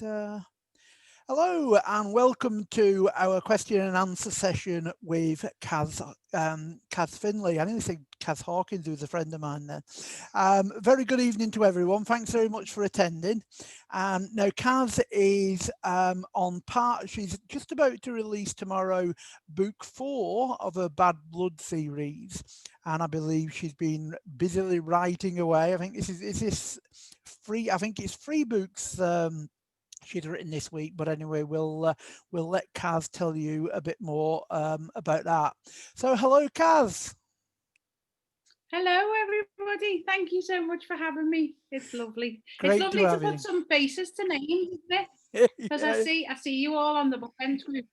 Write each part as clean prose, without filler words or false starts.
Hello and welcome to our question and answer session with Caz Finlay. I nearly said Kaz Hawkins, who's a friend of mine there. Very good evening to everyone. Thanks very much for attending. Now, Kaz is she's just about to release tomorrow book 4 of her Bad Blood series. And I believe she's been busily writing away. I think is this free? I think it's 3 books she's written this week, but anyway, we'll let Kaz tell you a bit more about that. So, hello, Kaz. Hello, everybody. Thank you so much for having me. It's lovely. Great it's lovely to put some faces to names, isn't it? Because I see you all on the Bookends group.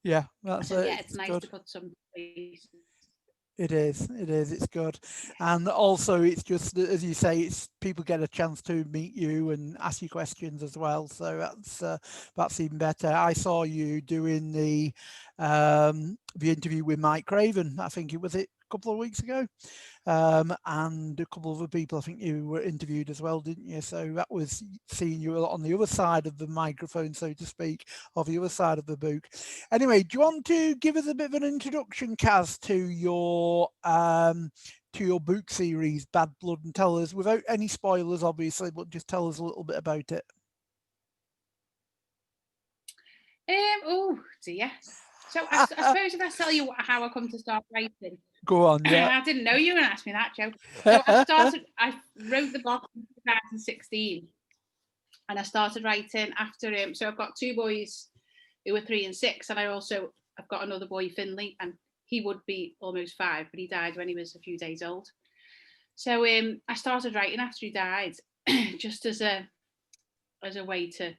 Yeah, that's so, it. Yeah, it's nice good to put some faces. It is, it's good. And also it's just, as you say, it's people get a chance to meet you and ask you questions as well. So that's even better. I saw you doing the interview with Mike Craven. I think it a couple of weeks ago. And a couple of other people, I think you were interviewed as well, didn't you? So that was seeing you on the other side of the microphone, so to speak, of the other side of the book. Anyway, do you want to give us a bit of an introduction, Kaz, to your book series, Bad Blood, and tell us, without any spoilers, obviously, but just tell us a little bit about it. Oh dear. So I suppose if I tell you how I come to start writing. Go on, yeah. I didn't know you were going to ask me that, Joe. So I wrote the book in 2016, and I started writing after him. So I've got 2 boys who were 3 and 6, and I've got another boy, Finlay, and he would be almost 5, but he died when he was a few days old. So I started writing after he died, just as a way to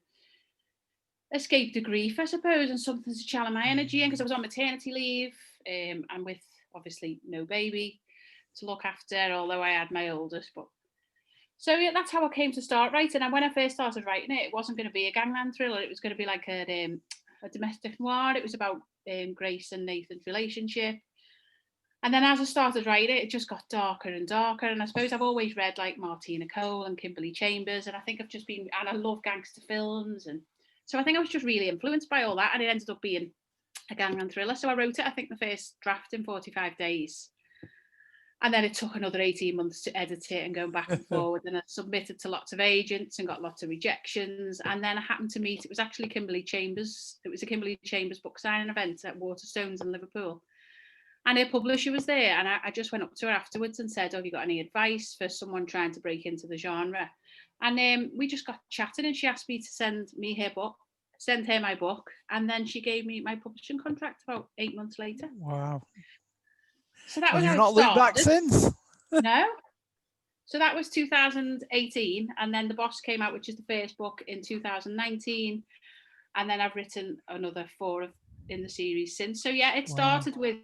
escape the grief, I suppose, and something to channel my energy in, because I was on maternity leave and with obviously no baby to look after, although I had my oldest. But so yeah, that's how I came to start writing. And when I first started writing it wasn't going to be a gangland thriller. It was going to be like a domestic noir. It was about Grace and Nathan's relationship. And then as I started writing it just got darker and darker. And I suppose I've always read like Martina Cole and Kimberly Chambers, and I think and I love gangster films, and so I think I was just really influenced by all that, and it ended up being a gangland thriller. So I wrote it, I think, the first draft in 45 days. And then it took another 18 months to edit it and go back and forward. And I submitted to lots of agents and got lots of rejections. And then I happened to meet, it was actually Kimberly Chambers. It was a Kimberly Chambers book signing event at Waterstones in Liverpool. And her publisher was there. And I just went up to her afterwards and said, have you got any advice for someone trying to break into the genre? And we just got chatting, and she asked me to send her my book. And then she gave me my publishing contract about 8 months later. Wow. So that was how it started. You've not looked back since? No. So that was 2018. And then The Boss came out, which is the first book, in 2019. And then I've written another 4 in the series since. So yeah, it started with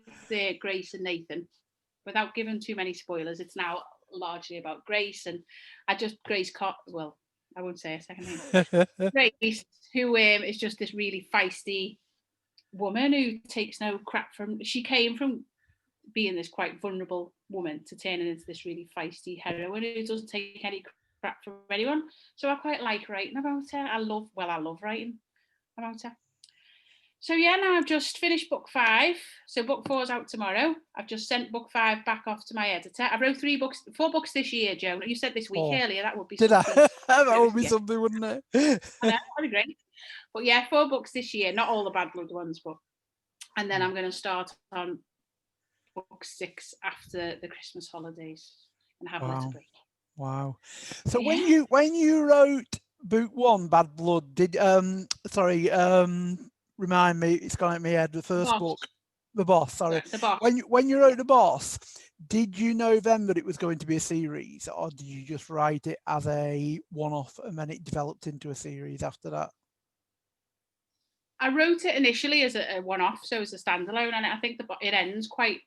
Grace and Nathan. Without giving too many spoilers, it's now largely about Grace. And I won't say a second name. Grace, who is just this really feisty woman who takes no crap she came from being this quite vulnerable woman to turning into this really feisty heroine who doesn't take any crap from anyone. So I quite like writing about her. I love writing about her. So yeah, now I've just finished book 5. So book 4 is out tomorrow. I've just sent book 5 back off to my editor. I wrote 4 books this year, Joe. You said this week earlier. That would be something. That would be something, wouldn't it? I know, that'd be great. But yeah, 4 books this year. Not all the Bad Blood ones, but. And then I'm going to start on book 6 after the Christmas holidays and have a little break. Wow. So when you wrote book 1, Bad Blood, did remind me, it's gone out of my head, the first book, The Boss, sorry. The Boss. When you wrote The Boss, did you know then that it was going to be a series, or did you just write it as a one-off and then it developed into a series after that? I wrote it initially as a one-off, so as a standalone, and I think it ends quite,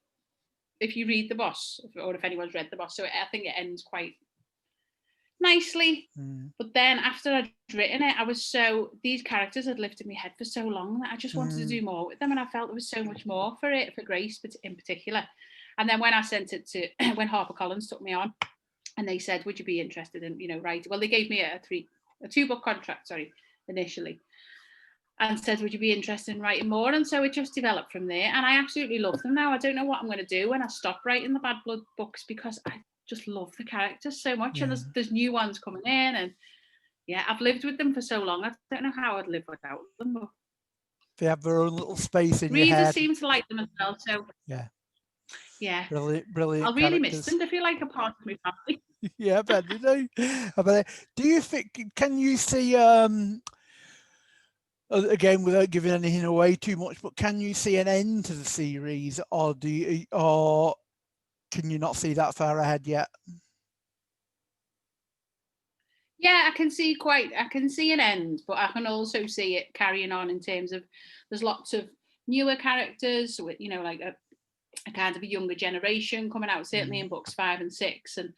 if you read The Boss, or if anyone's read The Boss, so I think it ends quite nicely. But then after I'd written it, these characters had lived in my head for so long that I just wanted to do more with them, and I felt there was so much more for Grace in particular. And then when I sent it to when HarperCollins took me on, and they said, would you be interested in writing? Well, they gave me a 2-book contract, initially, and said, would you be interested in writing more? And so it just developed from there. And I absolutely love them now. I don't know what I'm going to do when I stop writing the Bad Blood books, because I just love the characters so much. Yeah. And there's new ones coming in. And yeah, I've lived with them for so long. I don't know how I'd live without them. But they have their own little space in your readers head. seem to like them as well. So yeah, brilliant. I'll really characters. miss them. They feel like a part of my family. Yeah, I bet they do. Do you think? Can you see? Again, without giving anything away too much, but can you see an end to the series, or can you not see that far ahead yet? Yeah, I can see an end, but I can also see it carrying on in terms of there's lots of newer characters, with, you know, like a kind of a younger generation coming out, certainly in books 5 and 6. And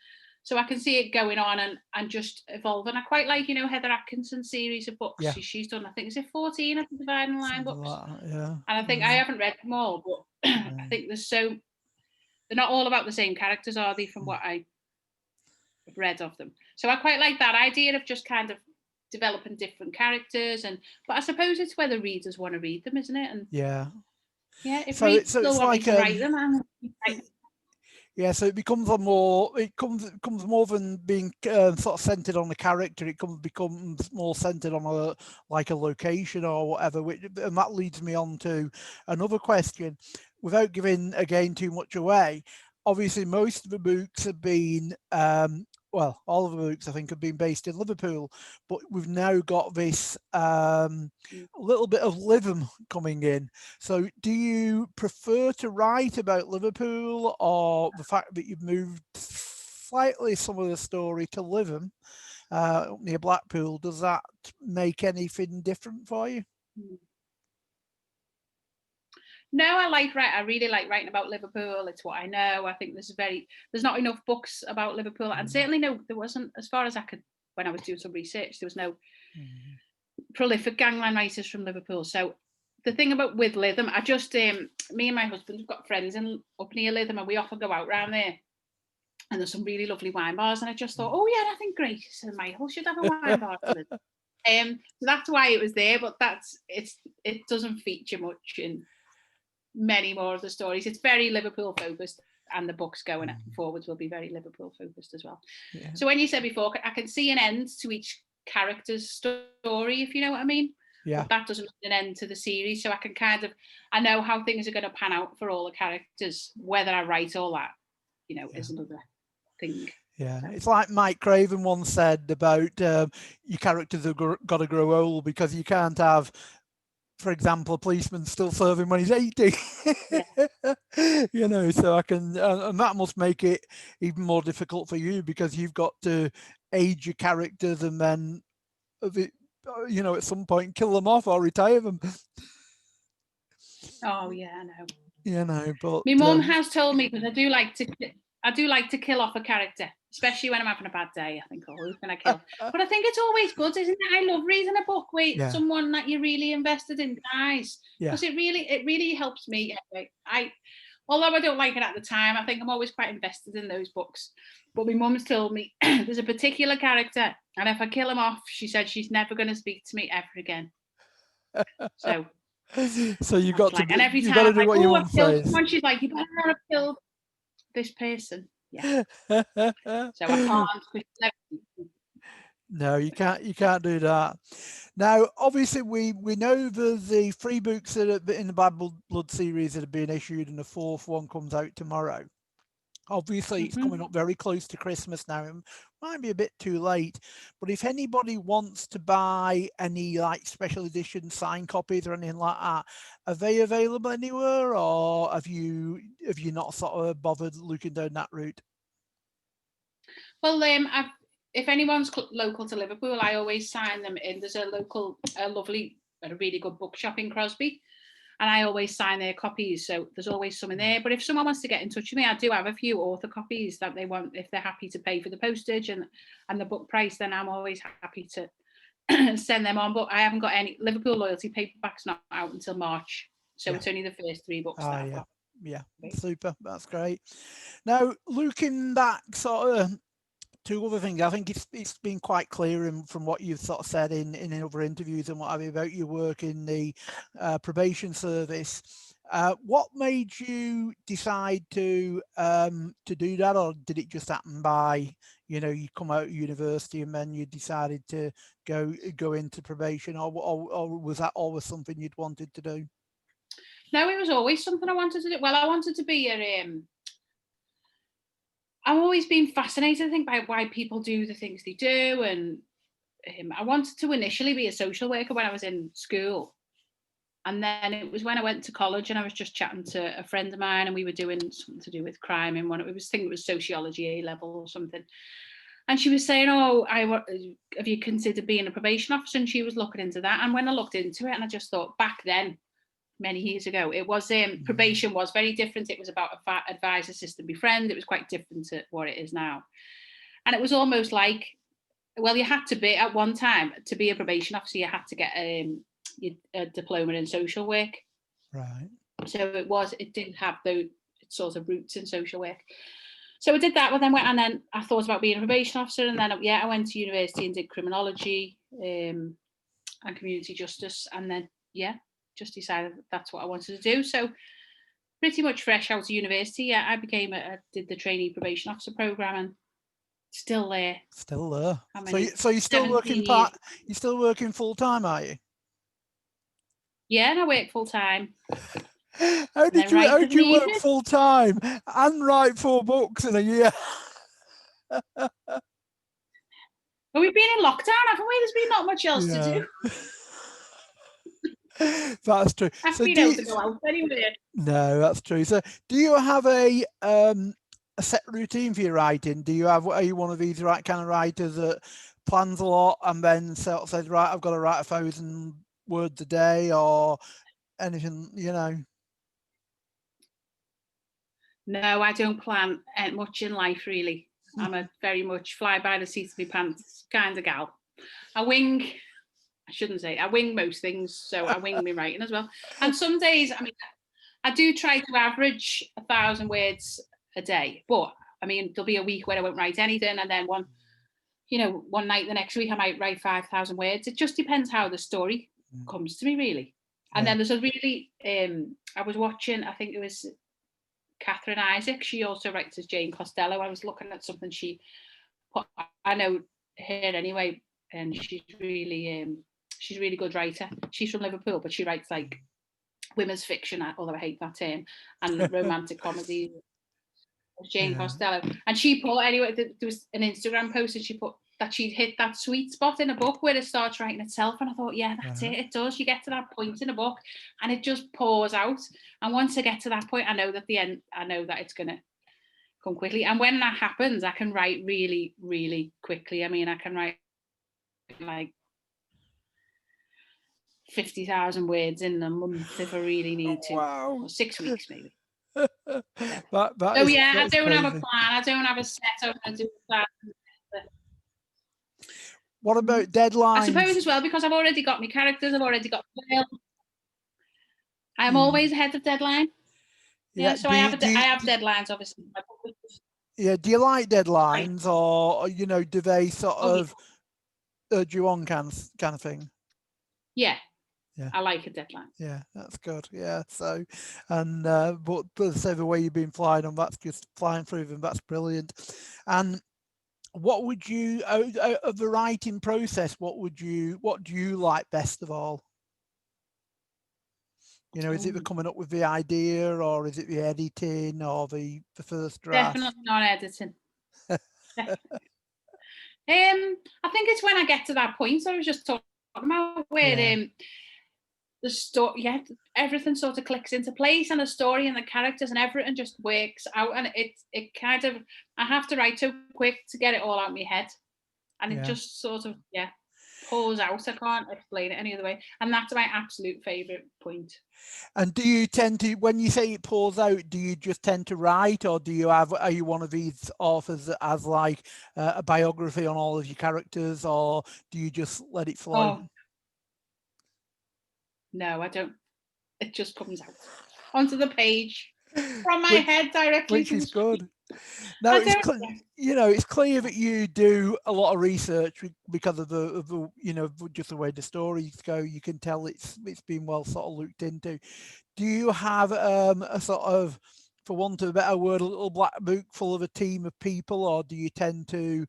so I can see it going on and just evolving. I quite like, you know, Heather Atkinson's series of books. She's done, I think, is it 14 of the Dividing Line books? Yeah. And I think I haven't read them all, but I think they're not all about the same characters, are they, from what I've read of them. So I quite like that idea of just kind of developing different characters. But I suppose it's whether readers want to read them, isn't it? And if readers still want me to write them, yeah, so it becomes comes more than being sort of centered on the character. It becomes more centered on a location or whatever. And that leads me on to another question, without giving again too much away. Obviously, most of the books have been all of the books I think have been based in Liverpool, but we've now got this little bit of Lytham coming in. So do you prefer to write about Liverpool, or the fact that you've moved slightly some of the story to Lytham near Blackpool, does that make anything different for you? No, I really like writing about Liverpool. It's what I know. I think there's not enough books about Liverpool, and certainly there wasn't, as far as I could, when I was doing some research, there was no prolific gangland writers from Liverpool. So the thing with Lytham, I just me and my husband have got friends up near Lytham, and we often go out round there. And there's some really lovely wine bars, and I just thought, oh yeah, I think Grace and Michael should have a wine bar. So that's why it was there, but it doesn't feature much in many more of the stories. It's very Liverpool focused, and the books going forwards will be very Liverpool focused as well. So when you said before, I can see an end to each character's story, if you know what I mean. But that doesn't mean an end to the series. So I know how things are going to pan out for all the characters. Whether I write all that, is another thing. Yeah, it's like Mike Craven once said about your characters have got to grow old, because you can't have, for example, a policeman still serving when he's 80. So I can, and that must make it even more difficult for you, because you've got to age your characters and then, at some point kill them off or retire them. Oh yeah, I know. But my mum has told me, because I do like to kill off a character, especially when I'm having a bad day. I think, who can I kill? But I think it's always good, isn't it? I love reading a book where someone that you're really invested in dies, because it really helps me. Although I don't like it at the time, I think I'm always quite invested in those books. But my mum's told me there's a particular character, and if I kill him off, she said she's never going to speak to me ever again. So you got to. And every you time got to do what your mum says. Someone, she's like, you better not have killed this person. Yeah. So I can't. No, you can't do that. Now, obviously, we know the 3 books that are in the Bad Blood series that have been issued, and the 4th one comes out tomorrow. Obviously, it's coming up very close to Christmas now. It might be a bit too late, but if anybody wants to buy any special edition signed copies or anything like that, are they available anywhere, or have you not sort of bothered looking down that route? Well, if anyone's local to Liverpool, I always sign them in. There's a really good bookshop in Crosby, and I always sign their copies. So there's always some in there. But if someone wants to get in touch with me, I do have a few author copies that they want, if they're happy to pay for the postage and the book price, then I'm always happy to send them on. But I haven't got any. Liverpool Loyalty paperback's not out until March. So it's only the first 3 books that I've got. Yeah, super. That's great. Now, looking back sort of two other things. I think it's been quite clear from what you've sort of said in other interviews and what have you about your work in the probation service. What made you decide to do that, or did it just happen by, you know, you come out of university and then you decided to go into probation, or was that always something you'd wanted to do? No, it was always something I wanted to do. Well, I wanted to be I've always been fascinated, I think, by why people do the things they do, and I wanted to initially be a social worker when I was in school. And then it was when I went to college and I was just chatting to a friend of mine, and we were doing something to do with crime in one. It was, I think it was sociology A level or something. And she was saying, "Oh, have you considered being a probation officer?" And she was looking into that. And when I looked into it, and I just thought, back then, many years ago, it was probation was very different. It was about advise, assist, and befriend. It was quite different to what it is now. And it was almost like, well, you had to be, at one time, to be a probation officer, you had to get a diploma in social work. Right. So it didn't have those sort of roots in social work. So I did that, but then I thought about being a probation officer, and then I went to university and did criminology and community justice, and then just decided that's what I wanted to do. So pretty much fresh out of university, I did the trainee probation officer program, and still there. Still there. So you're still working full time, are you? Yeah, and I work full time. How do you work full time and write 4 books in a year? Well, we've been in lockdown, haven't we? There's been not much else to do. That's true. I've been able to go out anywhere. No, that's true. So do you have a set routine for your writing? Are you one of these kind of writers that plans a lot and then says, right, I've got to write 1,000 words a day, or anything, you know? No, I don't plan much in life, really. I'm a very much fly by the seat of my pants kind of gal. I wing most things, so I wing my writing as well. And some days, I mean, I do try to average 1,000 words a day, but I mean, there'll be a week where I won't write anything, and then one night the next week I might write 5,000 words. It just depends how the story comes to me, really. And then there's a really, I was watching, I think it was Catherine Isaac. She also writes as Jane Costello. I was looking at something she put. I know her anyway, and she's really good writer. She's from Liverpool, but she writes like women's fiction, although I hate that term, and romantic comedy. Jane Costello, and she put, anyway, there was an Instagram post, and she put that she'd hit that sweet spot in a book where it starts writing itself, and I thought, yeah, that's it. It does. You get to that point in a book, and it just pours out. And once I get to that point, I know that it's gonna come quickly. And when that happens, I can write really, really quickly. I mean, I can write like 50,000 words in a month if I really need to. Wow. Or 6 weeks maybe. I don't have a plan. I don't have a set. I'm going to do that. What about deadlines? I suppose as well, because I've already got my characters. I've already got. I'm always ahead of deadline. Yeah, so I have deadlines, obviously. Yeah. Do you like deadlines, or do they sort of urge you on, kind of thing? Yeah. I like a deadline. Yeah, that's good. Yeah. So, and but say the way you've been flying them, that's just flying through them. That's brilliant. And what would you of the writing process? What do you like best of all? Is it the coming up with the idea, or is it the editing, or the first draft? Definitely not editing. I think it's when I get to that point. So I was just talking about where the story, everything sort of clicks into place, and the story and the characters and everything just works out. And it kind of, I have to write so quick to get it all out of my head, and it just sort of pours out. I can't explain it any other way, and that's my absolute favorite point. And do you tend to, when you say it pours out, do you just tend to write, or are you one of these authors that has like a biography on all of your characters, or do you just let it flow? No, I don't. It just comes out onto the page from my head directly. Which is good. No, I it's don't. it's clear that you do a lot of research because of the just the way the stories go. You can tell it's been well sort of looked into. Do you have a sort of, for want of a better word, a little black book full of a team of people, or do you tend to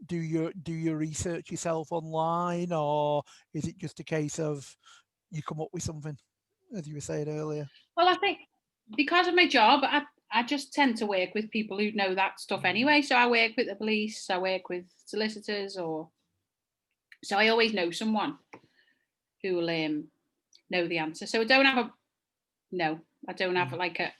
do your research yourself online, or is it just a case of you come up with something, as you were saying earlier? Well, I think because of my job, I just tend to work with people who know that stuff anyway. So I work with the police, I work with solicitors, or so I always know someone who will know the answer. So I don't have I don't have like a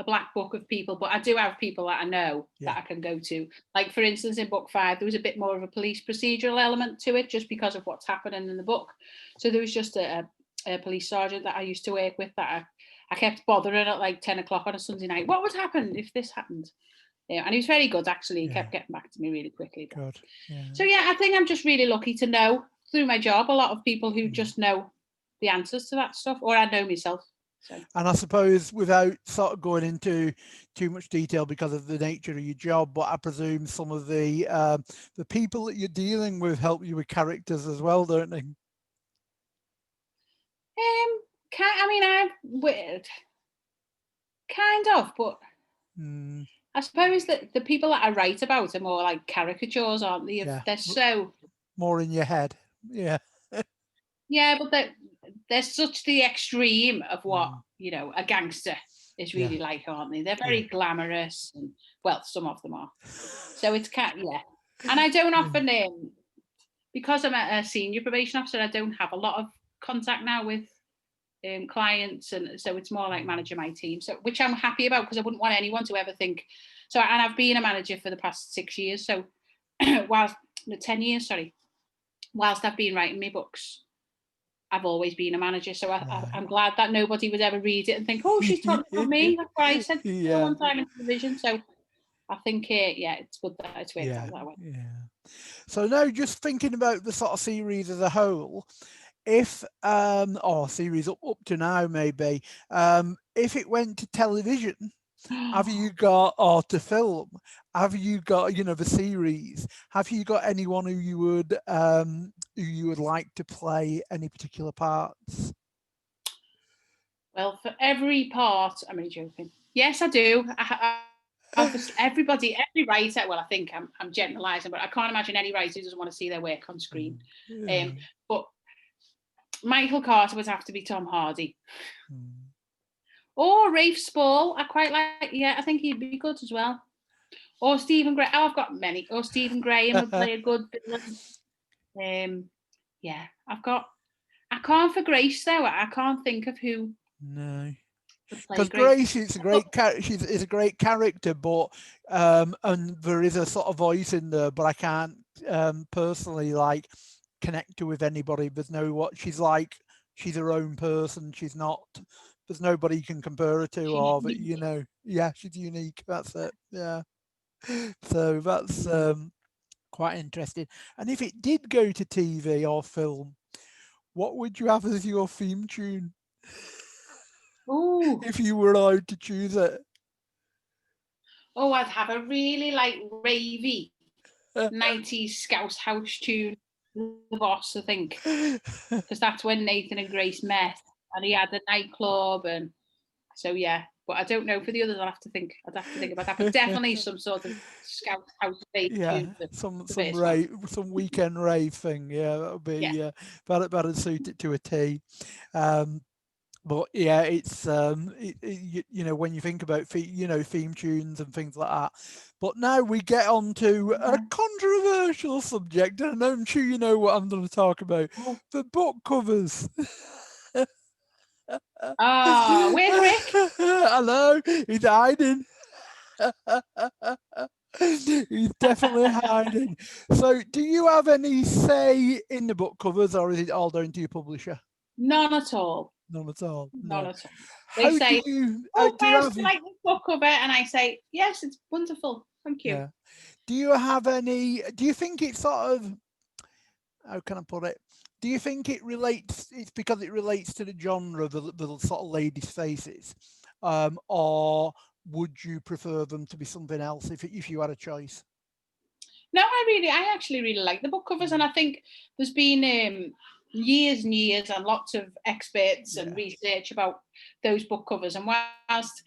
black book of people, but I do have people that I know that I can go to. Like, for instance, in book 5, there was a bit more of a police procedural element to it just because of what's happening in the book. So there was just a police sergeant that I used to work with that I kept bothering at like 10 o'clock on a Sunday night. What would happen if this happened? Yeah, and he was very good, actually. He kept getting back to me really quickly. Good. Yeah. So, yeah, I think I'm just really lucky to know through my job a lot of people who just know the answers to that stuff, or I know myself. So. And I suppose, without sort of going into too much detail because of the nature of your job, but I presume some of the people that you're dealing with help you with characters as well, don't they? I mean, I've weird, kind of, but I suppose that the people that I write about are more like caricatures, aren't they? Yeah. They're so more in your head. Yeah. Yeah, but they're such the extreme of what a gangster is really like, aren't they? They're very glamorous, and well, some of them are. So it's and I don't often because I'm a senior probation officer, I don't have a lot of contact now with clients, and so it's more like managing my team. So, which I'm happy about, because I wouldn't want anyone to ever think. So, and I've been a manager for the past 6 years. So, 10 years, sorry. Whilst I've been writing my books, I've always been a manager. So I'm glad that nobody would ever read it and think, oh, she's talking about me. That's what I said one time in television. So I think, it's good that it's worked out that way. Yeah. So now, just thinking about the sort of series as a whole, if or series up to now maybe, if it went to television, have you got, or to film, have you got, the series, have you got anyone who you would like to play any particular parts? Well, for every part, I'm only joking. Yes, I do. Obviously, every writer, well, I think I'm generalising, but I can't imagine any writer who doesn't want to see their work on screen. But Michael Carter would have to be Tom Hardy. Or Rafe Spall, I quite like. Yeah, I think he'd be good as well. Or Stephen Graham. Oh, I've got many. Or Stephen Graham would play a good villain. Yeah, I can't for Grace though. I can't think of who. No. Because Grace is a great is a great character, but and there is a sort of voice in there, but I can't personally like connect her with anybody. There's no what she's like. She's her own person. She's not. There's nobody you can compare her to, or that Yeah, she's unique. That's it. Yeah. So that's quite interesting. And if it did go to TV or film, what would you have as your theme tune? Ooh. If you were allowed to choose it. Oh, I'd have a really ravey 90s Scouse house tune, The Boss, I think. Because that's when Nathan and Grace met, and he had a nightclub, and so yeah. But I don't know for the others. I'd have to think about that. But definitely some sort of Scouse house tune. Some weekend rave thing. Yeah, that would be that'd suit it to a T. But yeah, it's when you think about theme tunes and things like that. But now we get on to a controversial subject, and I'm sure you know what I'm going to talk about: the book covers. Where's Rick? Hello, he's hiding. He's definitely hiding. So, do you have any say in the book covers, or is it all down to your publisher? None at all. None at all. None at all. They say, do you like this book cover? And I say, yes, it's wonderful. Thank you. Yeah. Do you think it's sort of, how can I put it? Do you think it's because it relates to the genre, the sort of ladies' faces? Or would you prefer them to be something else if you had a choice? No, I actually really like the book covers, and I think there's been years and years and lots of experts and research about those book covers, and whilst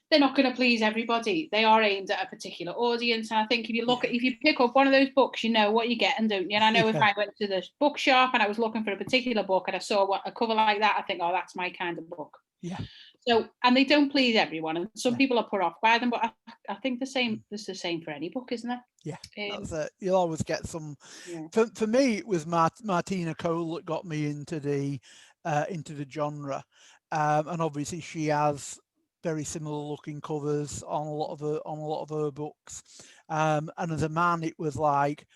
they're not going to please everybody, they are aimed at a particular audience. And I think if you pick up one of those books, you know what you're getting, don't you? And I know if I went to the bookshop and I was looking for a particular book and I saw a cover like that, I think, oh, that's my kind of book. Yeah. So, and they don't please everyone, and some people are put off by them, but I think there's the same for any book, isn't there? Yeah, that's it. You'll always get some. Yeah. For me, it was Martina Cole that got me into the genre, and obviously she has very similar looking covers on a lot of her books, and as a man, it was like,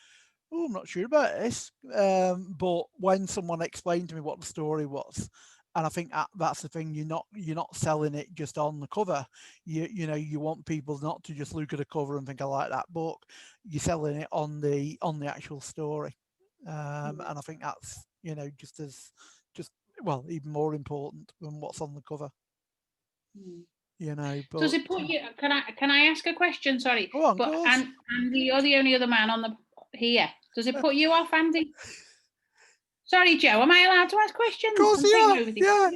oh, I'm not sure about this, but when someone explained to me what the story was. And I think that's the thing. You're not selling it just on the cover. You know you want people not to just look at a cover and think I like that book. You're selling it on the actual story, and I think that's well, even more important than what's on the cover. You know. But does it put you? Can I ask a question? Sorry. Go on, but Andy, you're the only other man on the here. Does it put you off, Andy? Sorry, Joe, am I allowed to ask questions? Of course, yeah. Of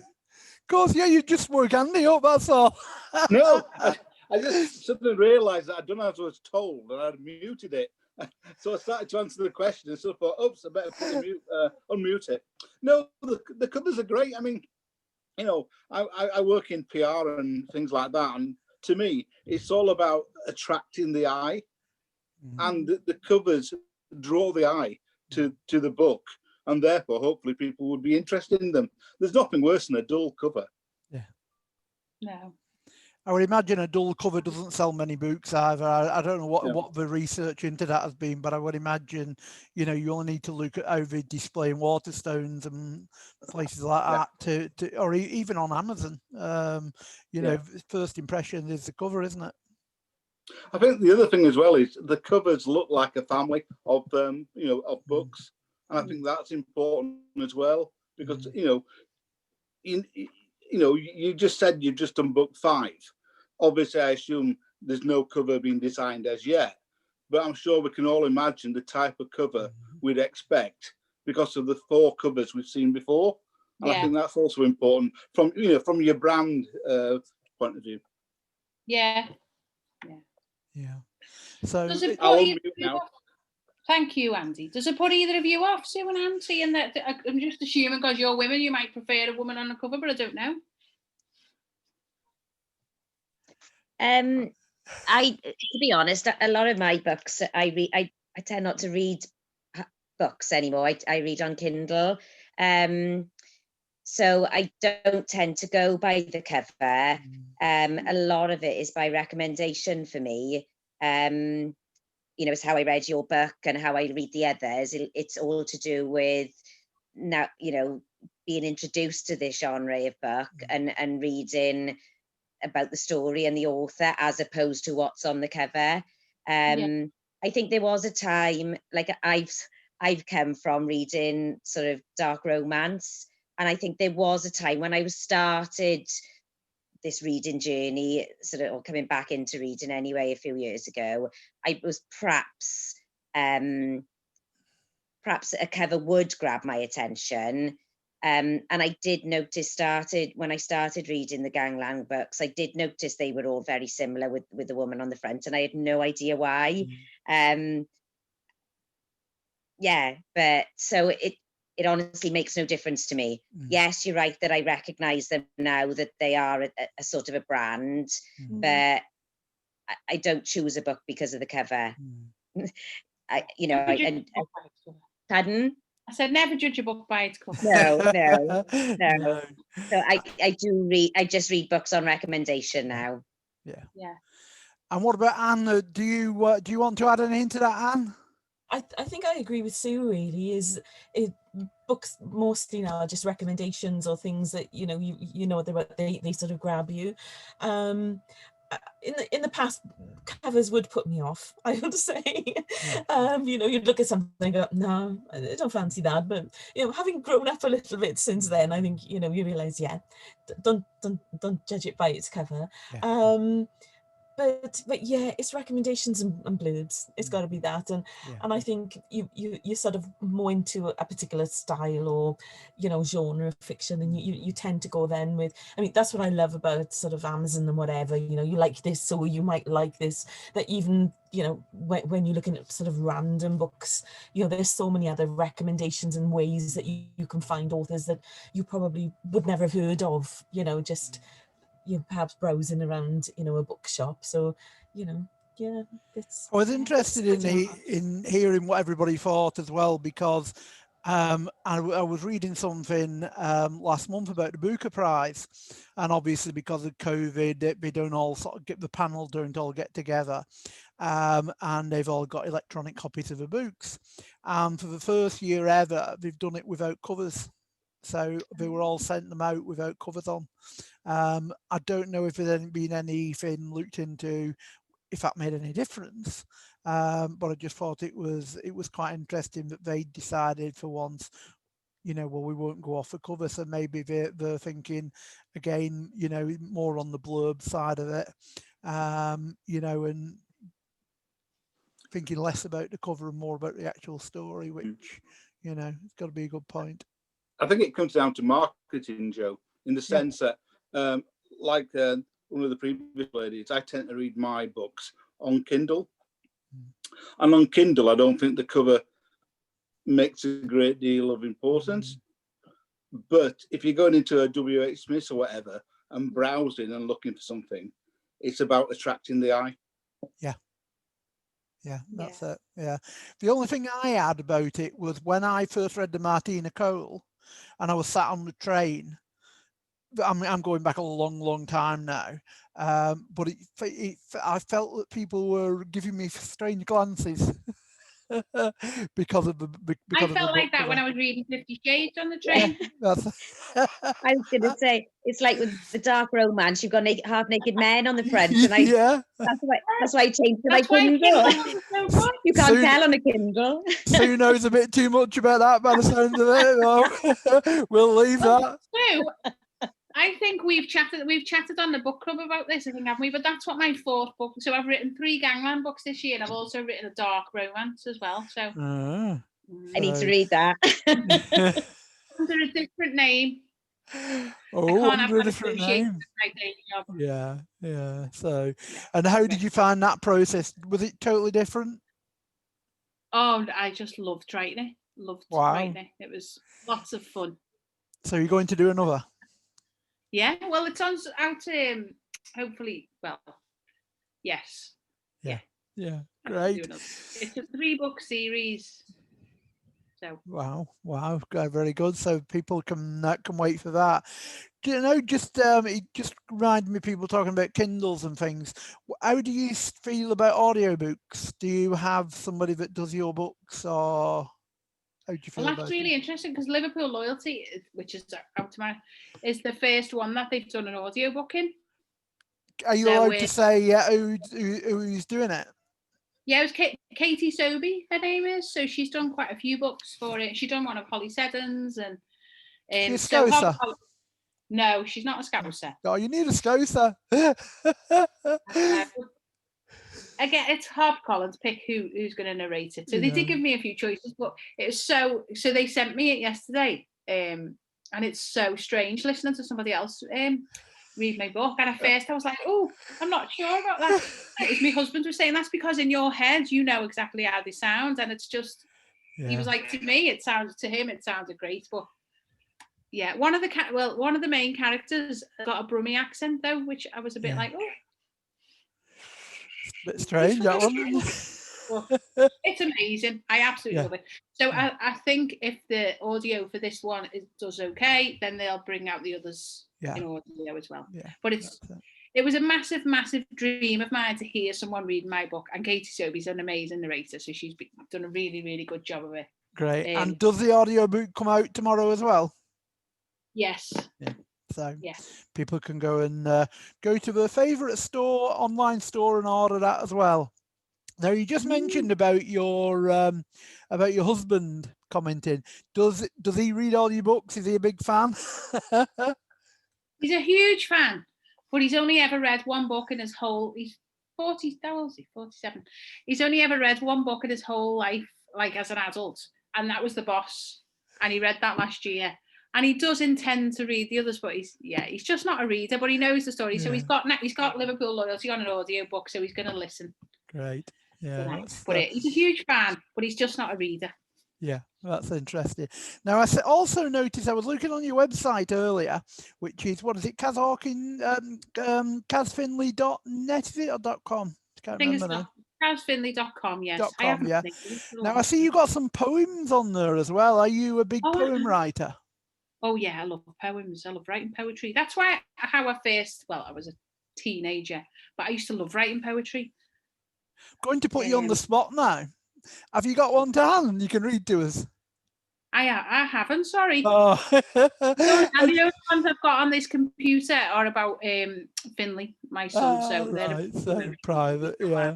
course, yeah, you just work Andy up, that's all. No, I just suddenly realised that I'd done as I was told and I'd muted it. So I started to answer the question and sort of thought, oops, I better unmute it. No, the covers are great. I mean, you know, I work in PR and things like that. And to me, it's all about attracting the eye. And the covers draw the eye to the book. And therefore, hopefully, people would be interested in them. There's nothing worse than a dull cover. Yeah. No. I would imagine a dull cover doesn't sell many books either. I don't know what the research into that has been, but I would imagine, you know, you only need to look at how they display in Waterstones and places like that or even on Amazon. You know, first impression is the cover, isn't it? I think the other thing as well is the covers look like a family of of books. And I think that's important as well, because you just said you've just done book 5. Obviously, I assume there's no cover being designed as yet, but I'm sure we can all imagine the type of cover we'd expect because of the 4 covers we've seen before. And I think that's also important from your brand point of view. Yeah. So I'll unmute now. Thank you, Andy. Does it put either of you off, Sue and Andy? And that I'm just assuming because you're women, you might prefer a woman on the cover, but I don't know. To be honest, a lot of my books I read. I tend not to read books anymore. I read on Kindle, so I don't tend to go by the cover. A lot of it is by recommendation for me. You know, it's how I read your book and how I read the others. It's all to do with now, you know, being introduced to this genre of book and reading about the story and the author as opposed to what's on the cover. I think there was a time, like I've come from reading sort of dark romance, and I think there was a time when I started this reading journey, sort of, or coming back into reading anyway, a few years ago, I was perhaps a cover would grab my attention. And I did notice when I started reading the Gangland books, I did notice they were all very similar with the woman on the front, and I had no idea why. But so it honestly makes no difference to me. Yes, you're right that I recognise them now, that they are a sort of a brand, but I don't choose a book because of the cover. Pardon? I said never judge a book by its cover. No. So I do read. I just read books on recommendation now. Yeah. And what about Anne? Do you want to add anything to that, Anne? I think I agree with Sue. Really, books mostly now are just recommendations or things that they sort of grab you. In the past, covers would put me off, I would say. You'd look at something and go, no, I don't fancy that. But having grown up a little bit since then, I think you realise, don't judge it by its cover. but yeah, it's recommendations and blurbs. It's got to be that, and Yeah. I think you sort of more into a particular style or, you know, genre of fiction, and you tend to go then with. I mean, that's what I love about sort of Amazon and whatever. You know, you like this, or you might like this. That even, you know, when you're looking at sort of random books, you know, there's so many other recommendations and ways that you can find authors that you probably would never have heard of. You know, just, you know, perhaps browsing around, you know, a bookshop. So, you know, yeah, it's. I was interested in hearing what everybody thought as well, because I was reading something last month about the Booker Prize, and obviously because of COVID, they don't all sort of get, the panel don't all get together, and they've all got electronic copies of the books. And for the first year ever, they've done it without covers. So they were all sent them out without covers on. I don't know if there's been anything looked into if that made any difference, but I just thought it was quite interesting that they decided for once, you know, well, we won't go off the cover, so maybe they're thinking again, you know, more on the blurb side of it, you know, and thinking less about the cover and more about the actual story, which, you know, it's got to be a good point. I think it comes down to marketing, Joe, in the sense that, like one of the previous ladies, I tend to read my books on Kindle. And on Kindle, I don't think the cover makes a great deal of importance. But if you're going into a WH Smith's or whatever and browsing and looking for something, it's about attracting the eye. Yeah, that's it. Yeah. The only thing I had about it was when I first read the Martina Cole and I was sat on the train. I'm going back a long time now, but I felt that people were giving me strange glances because of the. I felt like that when I was reading 50 Shades on the train. I was going to say, it's like with the dark romance, you've got half-naked men on the front, and that's why I changed to my Kindle. You can't tell on a Kindle. Sue knows a bit too much about that by the sound of it. We'll leave that. Sue, I think we've chatted on the book club about this, I think, haven't we? But that's what my fourth book. So I've written 3 gangland books this year, and I've also written a dark romance as well. So I need to read that. Under a different name. Oh, under a different name. Yeah. So, and how did you find that process? Was it totally different? Oh, I just loved writing it. Writing it. It was lots of fun. So you're going to do another? Yeah, well, it's out hopefully, well, yes. Yeah, great. It's a 3-book series. So wow, very good. So people can wait for that. Do you know, it just reminded me of people talking about Kindles and things. How do you feel about audiobooks? Do you have somebody that does your books, or how do you feel? Well, that's really interesting, because Liverpool Loyalty, which is out tomorrow, is the first one that they've done an audiobook in. Are you allowed to say who's doing it? Yeah, it was Katie Sobey, her name is. So she's done quite a few books for it. She's done one of Holly Seddon's, and she's a Scouser. No, she's not a Scouser. Oh, you need a Scouser. Again, it's HarperCollins, pick who's going to narrate it. So they did give me a few choices, but it was so they sent me it yesterday, and it's so strange listening to somebody else read my book. And at first I was like, oh, I'm not sure about that. It was my husband was saying, that's because in your head you know exactly how they sound, and it's just he was like, to him it sounded great. But yeah, one of the main characters got a Brummie accent though, which I was a bit like, oh, a bit strange, that one. It's amazing. I absolutely love it. So I think if the audio for this one does okay, then they'll bring out the others in audio as well. But it was a massive dream of mine to hear someone reading my book, and Katie Sobey's an amazing narrator, so she's done a really, really good job of it. Great. And does the audio book come out tomorrow as well? Yes. Yeah. So people can go and go to their favourite online store, and order that as well. Now, you just mentioned about your husband commenting. Does he read all your books? Is he a big fan? He's a huge fan, but he's only ever read one book in his whole. 40, how old is he? 47. He's only ever read one book in his whole life, like as an adult, and that was The Boss. And he read that last year. And he does intend to read the others, but he's just not a reader, but he knows the story. So he's got Liverpool Loyalty on an audio book, so he's going to listen. Great. Yeah. He's a huge fan, but he's just not a reader. Yeah, that's interesting. Now, I also noticed, I was looking on your website earlier, which is, what is it, CazFinlay.net, is it, or .com? I can't remember now. CazFinlay.com, yes. .com, yeah. Now, I see you got some poems on there as well. Are you a big poem writer? Oh, yeah, I love poems. I love writing poetry. That's how I first, I was a teenager, but I used to love writing poetry. I'm going to put you on the spot now. Have you got one to hand you can read to us? I haven't, sorry. Oh. And the only ones I've got on this computer are about Finlay, my son. So they're private, yeah.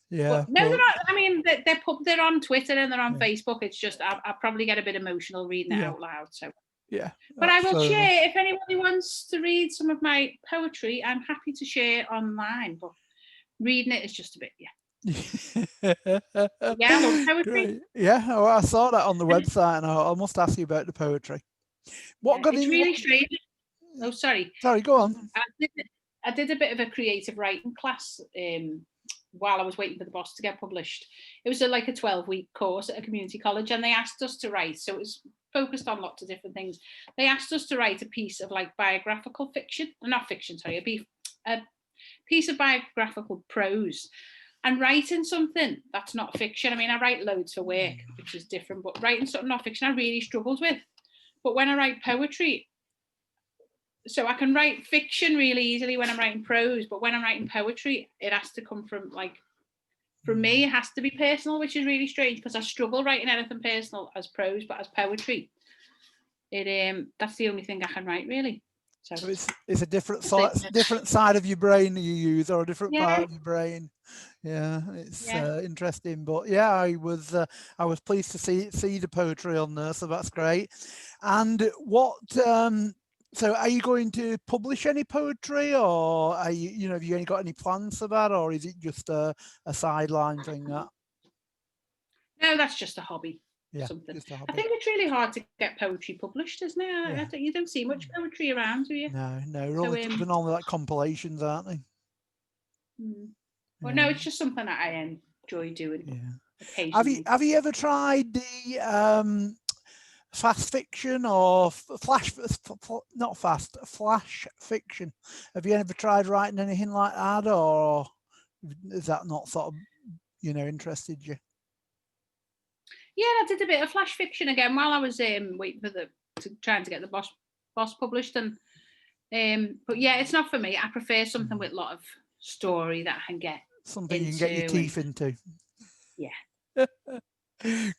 Yeah. No, they're not. I mean, they're on Twitter and they're on Facebook. It's just I probably get a bit emotional reading it out loud. So yeah. But I will share if anybody wants to read some of my poetry. I'm happy to share online, but reading it is just a bit, yeah, I love poetry. Great. Yeah, well, I saw that on the website, and I must ask you about the poetry. It's really strange. Oh, sorry. Sorry, go on. I did a bit of a creative writing class while I was waiting for The Boss to get published. It was like a 12-week course at a community college, and they asked us to write. So it was focused on lots of different things. They asked us to write a piece of like biographical fiction, not fiction, sorry, a piece of biographical prose. And writing something that's not fiction. I mean, I write loads for work, which is different, but writing something not fiction, I really struggled with. But when I write poetry, so I can write fiction really easily when I'm writing prose, but when I'm writing poetry, it has to come from me, it has to be personal, which is really strange because I struggle writing anything personal as prose, but as poetry, that's the only thing I can write really. So it's a different side of your brain you use, or a different part of your brain. Yeah, it's interesting. But yeah, I was pleased to see the poetry on there, so that's great. And what? So, are you going to publish any poetry, or are you, have you got any plans for that, or is it just a sideline thing? That? No, that's just a hobby. Yeah, something. Just a hobby. I think it's really hard to get poetry published, isn't it? Yeah. You don't see much poetry around, do you? No, they're only like compilations, aren't they? Well, no, it's just something that I enjoy doing. Yeah. Occasionally. Have you ever tried the fast fiction or flash fiction? Have you ever tried writing anything like that, or is that not sort of interested you? Yeah, I did a bit of flash fiction again while I was waiting for trying to get The Boss published, and but yeah, it's not for me. I prefer something with a lot of story that I can get something you can get your teeth into. Yeah.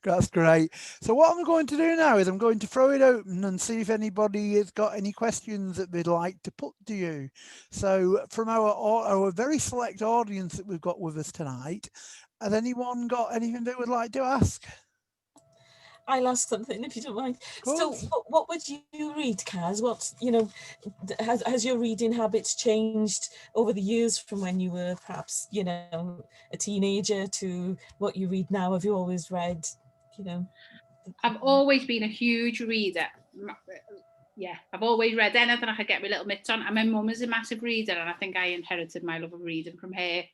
That's great. So what I'm going to do now is I'm going to throw it open and see if anybody has got any questions that they'd like to put to you. So from our very select audience that we've got with us tonight, has anyone got anything they would like to ask? I'll ask something if you don't mind. So what would you read, Caz? Has your reading habits changed over the years from when you were perhaps, a teenager to what you read now? Have you always read, I've always been a huge reader. Yeah, I've always read anything I could get my little mitts on. And my mum is a massive reader, and I think I inherited my love of reading from her.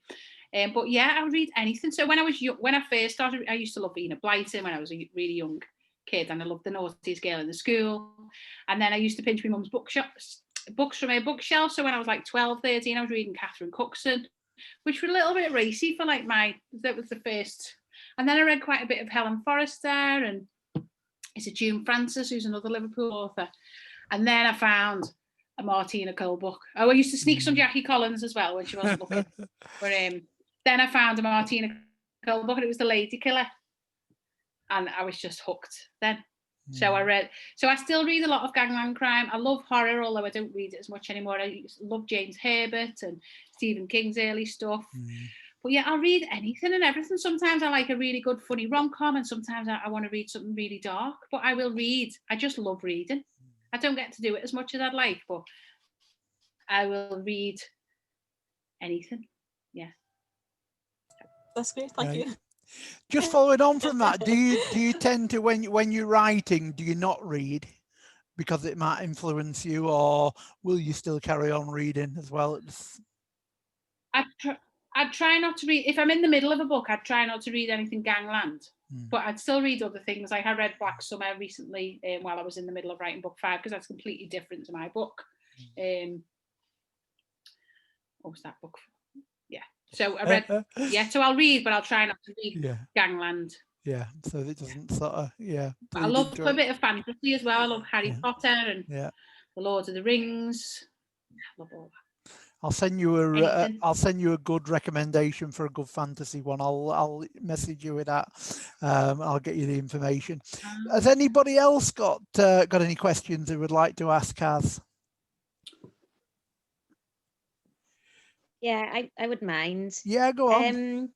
But yeah, I'll read anything. So when I first started, I used to love Enid Blyton when I was a really young kid, and I loved The Naughtiest Girl in the School. And then I used to pinch my mum's books from her bookshelf. So when I was like 12, 13, I was reading Catherine Cookson, which were a little bit racy for that was the first. And then I read quite a bit of Helen Forrester, and it's a June Francis, who's another Liverpool author. And then I found a Martina Cole book. Oh, I used to sneak some Jackie Collins as well when she wasn't looking. But then I found a Martina Cole book, and it was The Lady Killer. And I was just hooked then. So I still read a lot of gangland crime. I love horror, although I don't read it as much anymore. I love James Herbert and Stephen King's early stuff. But yeah, I'll read anything and everything. Sometimes I like a really good, funny rom-com, and sometimes I want to read something really dark. But I will read. I just love reading. I don't get to do it as much as I'd like, but I will read anything. Yeah. That's great. Thank you. Just following on from that, do you tend to, when you're writing, do you not read because it might influence you, or will you still carry on reading as well? I'd try not to read. If I'm in the middle of a book, I'd try not to read anything gangland. But I'd still read other things. Like I read Black Summer recently while I was in the middle of writing book 5, because that's completely different to my book. What was that book? Yeah. So I read, so I'll read, but I'll try not to read gangland. Yeah, so it doesn't sort of, I love a bit of fantasy as well. I love Harry Potter and the Lord of the Rings. I love all that. I'll send you a good recommendation for a good fantasy one. I'll message you with that. I'll get you the information. Has anybody else got any questions they would like to ask Caz? Yeah, I wouldn't mind. Yeah, go on.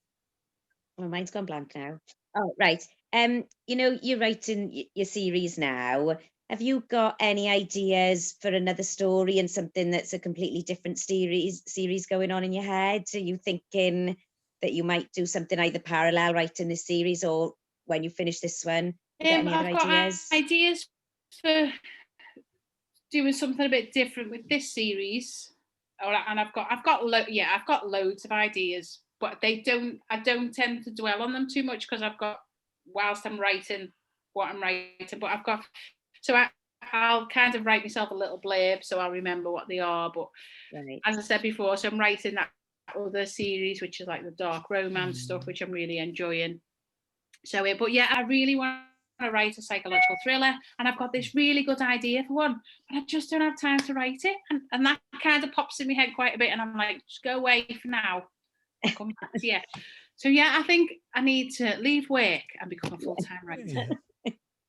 Oh, mine's gone blank now. Oh, right. You know, you're writing your series now. Have you got any ideas for another story and something that's a completely different series going on in your head? Are you thinking that you might do something either parallel writing this series, or when you finish this one? Any other I've got ideas for doing something a bit different with this series, and I've got loads of ideas, but I don't tend to dwell on them too much, because whilst I'm writing what I'm writing, but I'll kind of write myself a little blurb so I'll remember what they are. But as I said before, so I'm writing that other series, which is like the dark romance stuff, which I'm really enjoying. So, but yeah, I really want to write a psychological thriller, and I've got this really good idea for one, but I just don't have time to write it, and that kind of pops in my head quite a bit, and I'm like, just go away for now, I'll come back to you. So yeah, I think I need to leave work and become a full-time writer.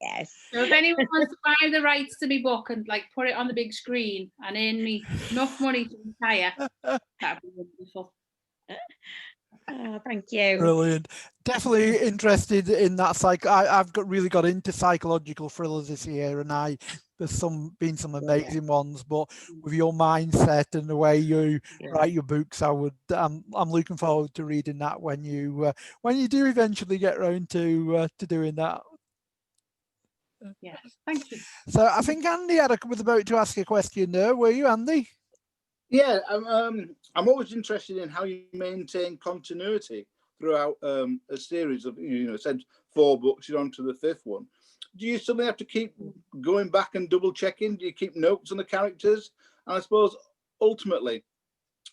Yes. So if anyone wants to buy the rights to my book and like put it on the big screen and earn me enough money to retire, that'd be wonderful. Oh, thank you. Brilliant. Definitely interested in that. I've really got into psychological thrillers this year, and there's been some amazing ones. But with your mindset and the way you write your books, I'm looking forward to reading that when you do eventually get around to doing that. Yes, thank you. So I think Andy was about to ask a question there. Were you, Andy? Yeah, I'm always interested in how you maintain continuity throughout a series of, said 4 books, you're on to the 5th one. Do you suddenly have to keep going back and double checking? Do you keep notes on the characters? And I suppose ultimately,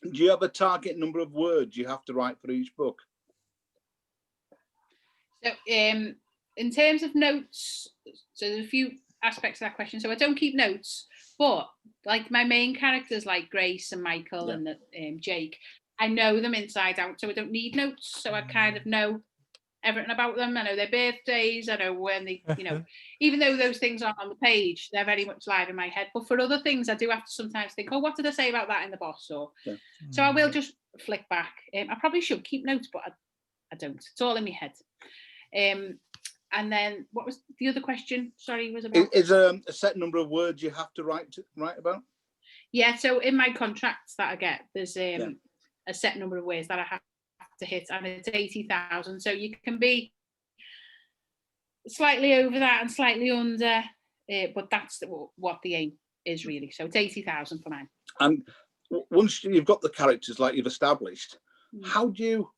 do you have a target number of words you have to write for each book? So in terms of notes, so there's a few aspects of that question. So I don't keep notes, but like my main characters like Grace and Michael and Jake, I know them inside out, so I don't need notes. So I kind of know everything about them. I know their birthdays. I know when they, even though those things aren't on the page, they're very much live in my head. But for other things, I do have to sometimes think, oh, what did I say about that in the boss? Or so I will just flick back. I probably should keep notes, but I don't. It's all in my head. And then what was the other question? Sorry, was about is a set number of words you have to write about? Yeah, so in my contracts that I get, there's a set number of words that I have to hit, and it's 80,000. So you can be slightly over that and slightly under, but that's what the aim is really. So it's 80,000 for mine. And once you've got the characters like you've established, how do you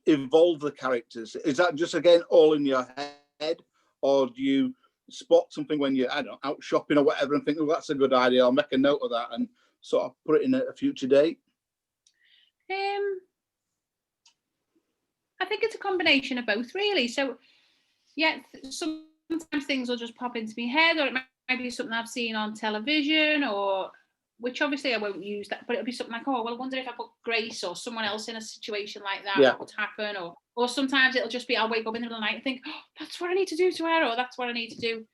evolve the characters? Is that just again all in your head, or do you spot something when you're out shopping or whatever and think, oh, that's a good idea, I'll make a note of that and sort of put it in a future date? I think it's a combination of both really. So yeah, sometimes things will just pop into my head, or it might be something I've seen on television, or which obviously I won't use that, but it'll be something like, oh, well, I wonder if I put Grace or someone else in a situation like that, what would happen? Or sometimes it'll just be, I'll wake up in the middle of the night and think, oh, that's what I need to do to her, or that's what I need to do.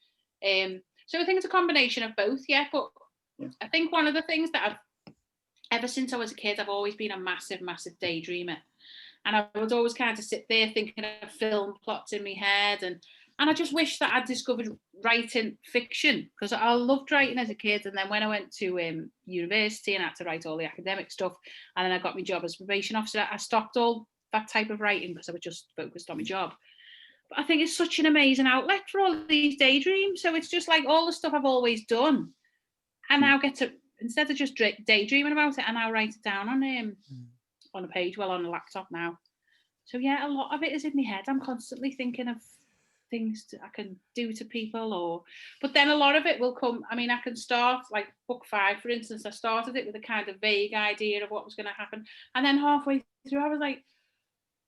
So I think it's a combination of both, but I think one of the things that ever since I was a kid, I've always been a massive, massive daydreamer. And I would always kind of sit there thinking of film plots in my head, and And I just wish that I'd discovered writing fiction, because I loved writing as a kid. And then when I went to university and had to write all the academic stuff, and then I got my job as probation officer, I stopped all that type of writing because I was just focused on my job. But I think it's such an amazing outlet for all these daydreams. So it's just like all the stuff I've always done, I now get to, instead of just daydreaming about it, I now write it down on a page, well, on a laptop now. So yeah, a lot of it is in my head. I'm constantly thinking of things I can do to people, but then a lot of it will come. I mean, I can start like book 5, for instance. I started it with a kind of vague idea of what was going to happen, and then halfway through I was like,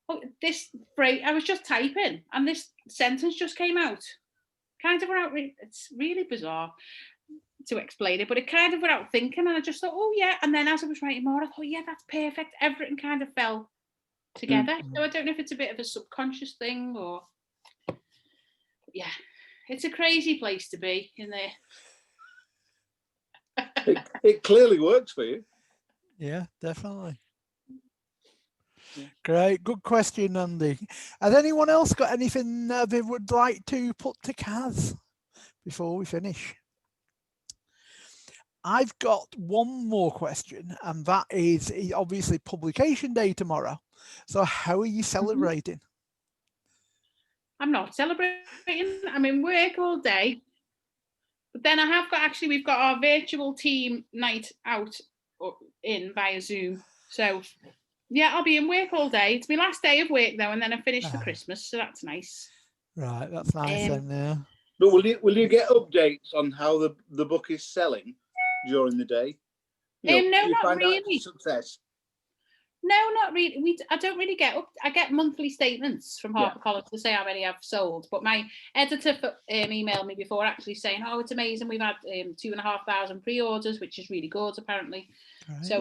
oh, this phrase, I was just typing and this sentence just came out, kind of without, it's really bizarre to explain it, but it kind of without thinking, and I just thought, oh yeah, and then as I was writing more, I thought, yeah, that's perfect. Everything kind of fell together. So I don't know if it's a bit of a subconscious thing, or yeah, it's a crazy place to be in there. It clearly works for you. Yeah, definitely. Great, good question, Andy. Has anyone else got anything they would like to put to Caz before we finish? I've got one more question, and that is obviously publication day tomorrow. So how are you celebrating? I'm not celebrating. I'm in work all day. But then I have got, actually, we've got our virtual team night out in via Zoom. So yeah, I'll be in work all day. It's my last day of work though, and then I finish for Christmas, so that's nice. Right, that's nice then, yeah. But will you get updates on how the book is selling during the day? No, not really. Success. No, not really. I don't really get up. I get monthly statements from HarperCollins to say how many I've sold. But my editor emailed me before, actually saying, "Oh, it's amazing. We've had 2,500 pre-orders, which is really good, apparently." Right. So,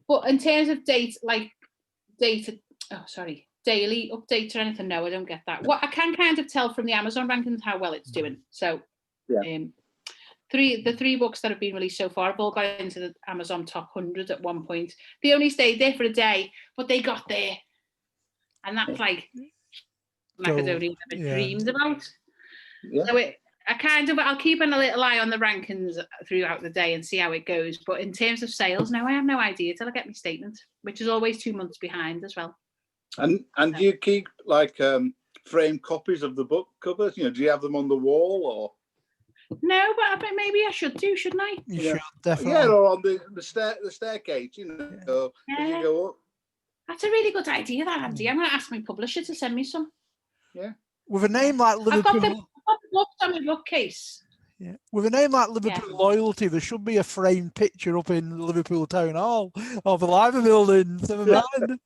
but in terms of daily updates or anything, no, I don't get that. What I can kind of tell from the Amazon rankings how well it's doing. So, the 3 books that have been released so far have all got into the Amazon top 100 at one point. They only stayed there for a day, but they got there, and that's like I don't even ever dreamed about. Yeah. So I'll keep a little eye on the rankings throughout the day and see how it goes. But in terms of sales, no, I have no idea till I get my statement, which is always 2 months behind as well. And do you keep like framed copies of the book covers? Do you have them on the wall or? No, but maybe I should do, shouldn't I? You should, definitely. Yeah, or on the staircase, as you go up. That's a really good idea, that, Andy. I'm going to ask my publisher to send me some. Yeah. With a name like Liverpool... I've got the books on my bookcase. Yeah. With a name like Liverpool Loyalty, there should be a framed picture up in Liverpool Town Hall of the library building. Never mind.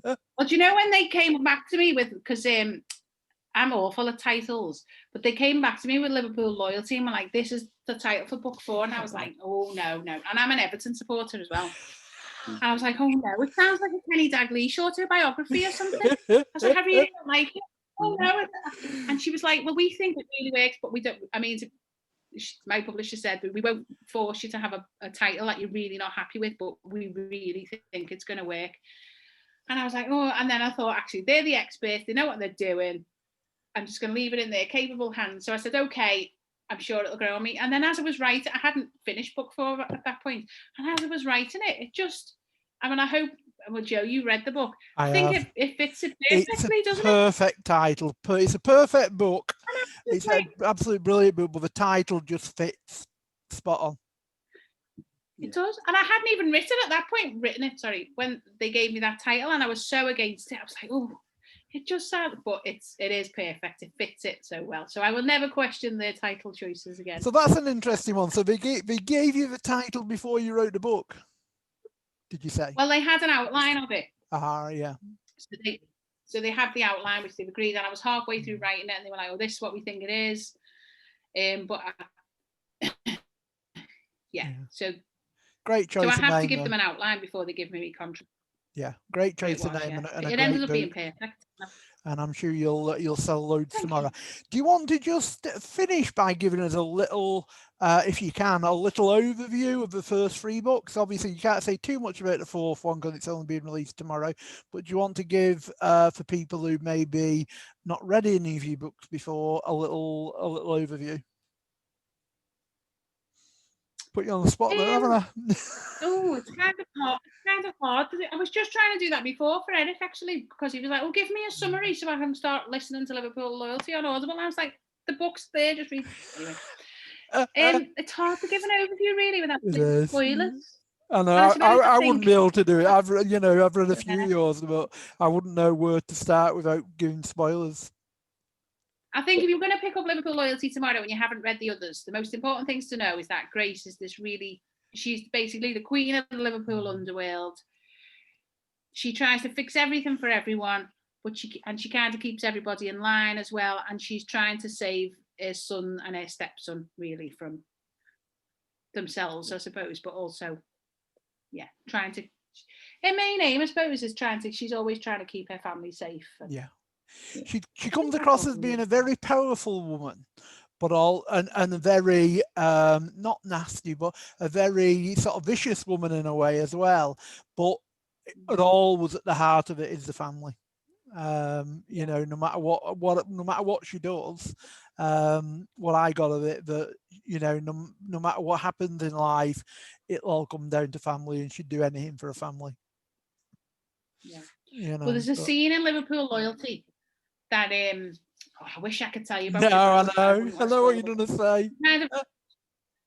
Well, do you know when they came back to me with, because I'm awful at titles, but they came back to me with Liverpool Loyalty and were like, this is the title for book 4. And I was like, oh, no. And I'm an Everton supporter as well. And I was like, oh, no, it sounds like a Kenny Dalglish autobiography or something. I was like, I really don't like it. Oh, no. And she was like, well, we think it really works, but we don't. I mean, my publisher said, we won't force you to have a title that you're really not happy with, but we really think it's going to work. And I was like, oh, and then I thought, actually, they're the experts. They know what they're doing. I'm just going to leave it in their capable hands. So I said, okay, I'm sure it'll grow on me. And then as I was writing, I hadn't finished book 4 at that point. And as I was writing it just, I mean, I hope, well, Joe, you read the book. I think it fits it perfectly, doesn't it? It's a perfect title. It's a perfect book. It's an absolutely brilliant book, but the title just fits spot on. It does. And I hadn't even when they gave me that title, and I was so against it. I was like, oh, it just sounds, but it is perfect. It fits it so well. So I will never question their title choices again. So that's an interesting one. So they gave you the title before you wrote the book, did you say? Well, they had an outline of it. Yeah. So they had the outline, which they've agreed, and I was halfway through writing it, and they were like, oh, this is what we think it is. So great choice. So I have to give them an outline before they give me a contract. Yeah, great It choice of was, name yeah. and a It great ended up being book. perfect. And I'm sure you'll sell loads Thank tomorrow. you. Do you want to just finish by giving us a little, if you can, a little overview of the first 3 books? Obviously, you can't say too much about the 4th one because it's only being released tomorrow. But do you want to give, for people who maybe not read any of your books before, a little overview? Put you on the spot there, haven't I? Oh, it's kind of hard. It's kind of hard. I was just trying to do that before for Eric, actually, because he was like, "Oh, give me a summary so I can start listening to Liverpool Loyalty on Audible." And I was like, "The book's there, just read." Anyway, it's hard to give an overview really without It is. spoilers. I know. And to be honest, I I wouldn't think be able to do it. I've read a few Yeah. of yours, but I wouldn't know where to start without giving spoilers. I think if you're going to pick up Liverpool Loyalty tomorrow and you haven't read the others, the most important things to know is that Grace is this really, she's basically the queen of the Liverpool underworld. She tries to fix everything for everyone, but she kind of keeps everybody in line as well. And she's trying to save her son and her stepson really from themselves, I suppose, but also, yeah, trying to. Her main aim, I suppose, is she's always trying to keep her family safe. Yeah. She comes across as being a very powerful woman, but and a very not nasty, but a very sort of vicious woman in a way as well. But it all was at the heart of it is the family. You know, no matter what she does, what I got of it, that you know, no matter what happens in life, it'll all come down to family, and she'd do anything for a family. Yeah. You know, well, there's a scene in Liverpool Loyalty that I wish I could tell you about no, it. I know what you're gonna say. Kind of,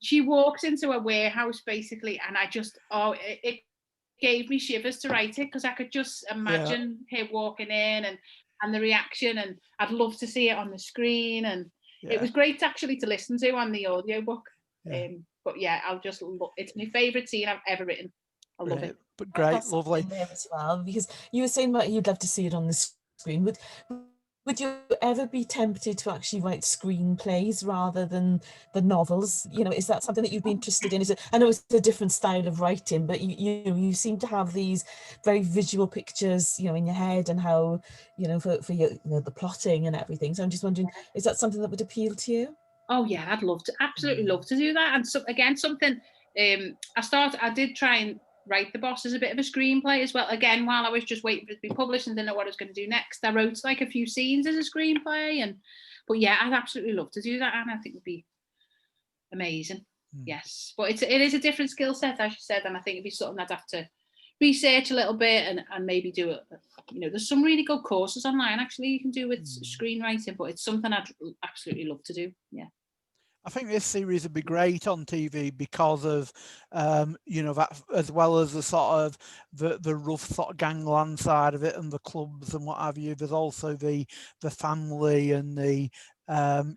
she walks into a warehouse basically, and I just it gave me shivers to write it because I could just imagine her walking in and the reaction, and I'd love to see it on the screen, and it was great actually to listen to on the audiobook. But yeah, I'll just look. It's my favourite scene I've ever written. I love it. But great, lovely. There as well, because you were saying that you'd love to see it on the screen. Would you ever be tempted to actually write screenplays rather than the novels? You know, is that something that you'd be interested in? I know it's a different style of writing, but you seem to have these very visual pictures, you know, in your head, and how, you know, for your, you know, the plotting and everything. So I'm just wondering, is that something that would appeal to you? Oh yeah, I'd love to, absolutely love to do that. And so again, something I did try and write The Boss as a bit of a screenplay as well. Again, while I was just waiting for it to be published and didn't know what I was going to do next, I wrote like a few scenes as a screenplay. But yeah, I'd absolutely love to do that, and I think it would be amazing. Yes, but it is a different skill set, as you said, and I think it'd be something I'd have to research a little bit and maybe do it. You know, there's some really good courses online actually you can do with screenwriting, but it's something I'd absolutely love to do. Yeah. I think this series would be great on TV because of, you know, that, as well as the sort of the rough sort of gangland side of it and the clubs and what have you. There's also the family and the,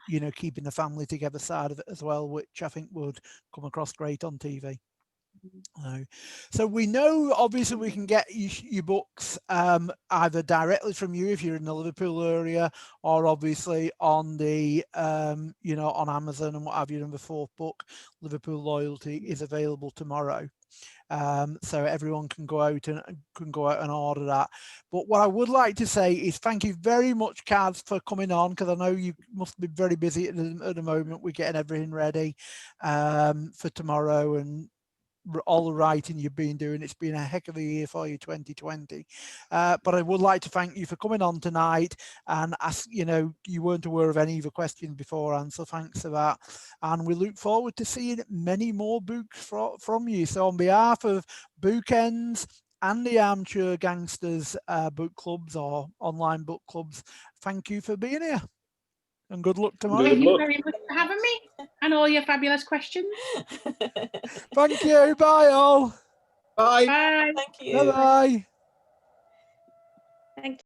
you know, keeping the family together side of it as well, which I think would come across great on TV. So we know obviously we can get your books either directly from you if you're in the Liverpool area, or obviously on the you know, on Amazon and what have you. And the 4th book, Liverpool Loyalty, is available tomorrow. So everyone can go out and order that. But what I would like to say is thank you very much, Caz, for coming on, because I know you must be very busy at the moment. We're getting everything ready for tomorrow, and all the writing you've been doing. It's been a heck of a year for you, 2020. But I would like to thank you for coming on tonight, and ask, you know, you weren't aware of any of the questions beforehand, so thanks for that. And we look forward to seeing many more books from you. So on behalf of Bookends and the Armchair Gangsters book clubs, or online book clubs, thank you for being here. And good luck tomorrow. Thank you very much for having me and all your fabulous questions. Thank you. Bye all. Bye. Bye. Thank you. Bye. Thank